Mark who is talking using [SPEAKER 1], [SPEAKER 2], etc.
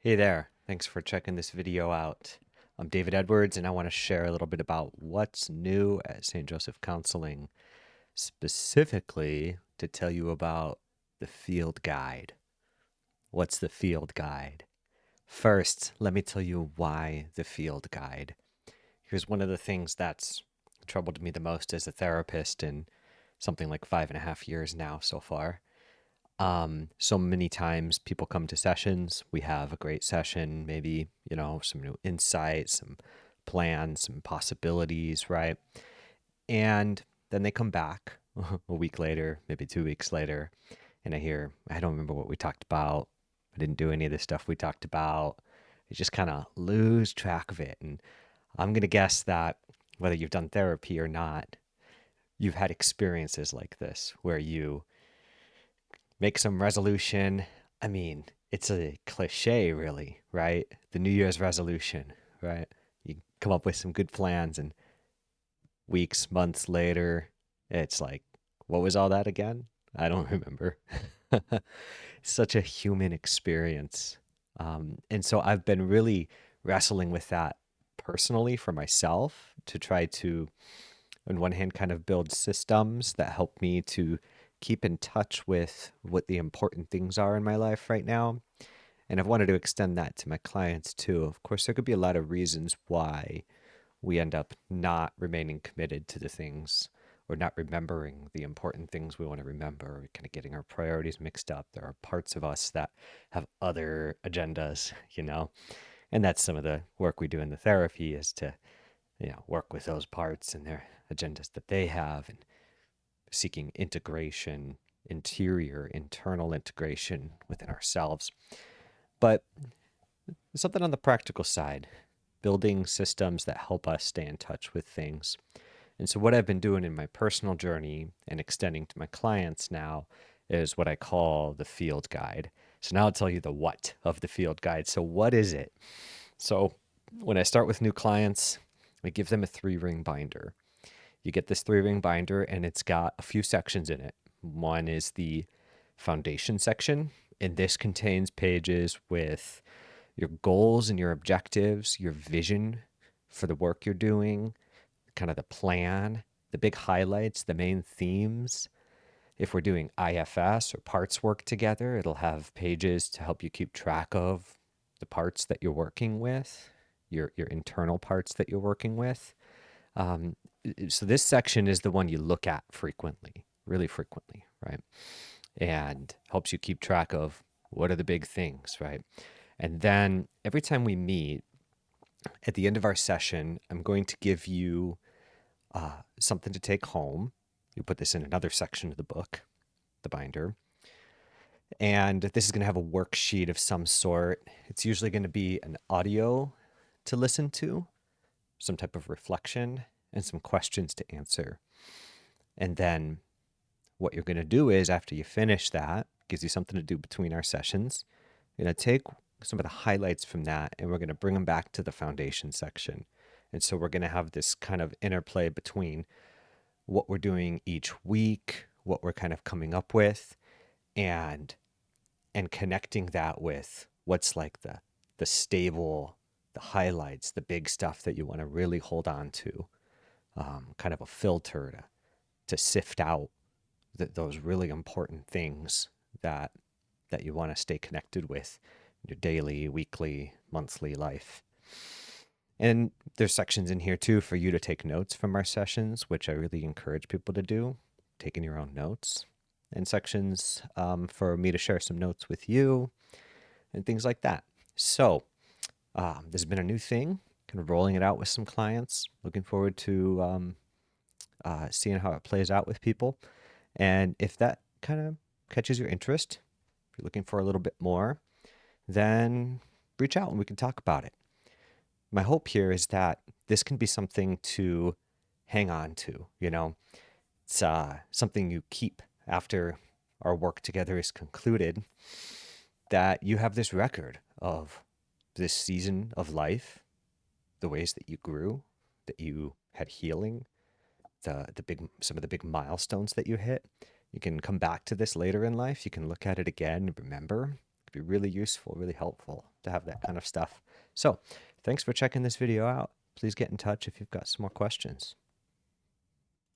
[SPEAKER 1] Hey there, thanks for checking this video out. I'm David Edwards, and I want to share a little bit about what's new at St. Joseph Counseling, specifically to tell you about the field guide. What's the field guide? First, let me tell you why the field guide. Here's one of the things that's troubled me the most as a therapist in something like 5.5 years now so far. So many times people come to sessions, we have a great session, maybe, some new insights, some plans, some possibilities, right? And then they come back a week later, maybe 2 weeks later, and I hear, I don't remember what we talked about. I didn't do any of the stuff we talked about. You just kind of lose track of it. And I'm going to guess that whether you've done therapy or not, you've had experiences like this where you make some resolution. I mean, it's a cliche, really, right? The New Year's resolution, right? You come up with some good plans, and weeks, months later, it's like, what was all that again? I don't remember. Such a human experience. And so I've been really wrestling with that personally for myself to try to, on one hand, kind of build systems that help me to keep in touch with what the important things are in my life right now. And I've wanted to extend that to my clients too. Of course, there could be a lot of reasons why we end up not remaining committed to the things or not remembering the important things we want to remember. We're kind of getting our priorities mixed up. There are parts of us that have other agendas, and that's some of the work we do in the therapy is to, work with those parts and their agendas that they have and seeking integration, internal integration within ourselves. But something on the practical side, building systems that help us stay in touch with things. And so, what I've been doing in my personal journey and extending to my clients now is what I call the field guide. So, now I'll tell you the what of the field guide. So, what is it? So, when I start with new clients, I give them a 3-ring binder. You get this 3-ring binder, and it's got a few sections in it. One is the foundation section, and this contains pages with your goals and your objectives, your vision for the work you're doing, kind of the plan, the big highlights, the main themes. If we're doing IFS or parts work together, it'll have pages to help you keep track of the parts that you're working with, your internal parts that you're working with. Um, so this section is the one you look at frequently, really frequently, right? And helps you keep track of what are the big things, right? And then every time we meet, at the end of our session, I'm going to give you something to take home. You put this in another section of the book, the binder. And this is going to have a worksheet of some sort. It's usually going to be an audio to listen to, some type of reflection, and some questions to answer. And then what you're going to do is, after you finish that, gives you something to do between our sessions. You're going to take some of the highlights from that and we're going to bring them back to the foundation section. And so we're going to have this kind of interplay between what we're doing each week, what we're kind of coming up with, and connecting that with what's like the stable, the highlights, the big stuff that you want to really hold on to, kind of a filter to sift out those really important things that you want to stay connected with in your daily, weekly, monthly life. And there's sections in here too for you to take notes from our sessions, which I really encourage people to do, taking your own notes, and sections for me to share some notes with you and things like that. So this has been a new thing, kind of rolling it out with some clients. Looking forward to seeing how it plays out with people. And if that kind of catches your interest, if you're looking for a little bit more, then reach out and we can talk about it. My hope here is that this can be something to hang on to. It's something you keep after our work together is concluded, that you have this record of this season of life, the ways that you grew, that you had healing, some of the big milestones that you hit. You can come back to this later in life. You can look at it again and remember, It'd be really useful, really helpful to have that kind of stuff. So thanks for checking this video out. Please get in touch if you've got some more questions.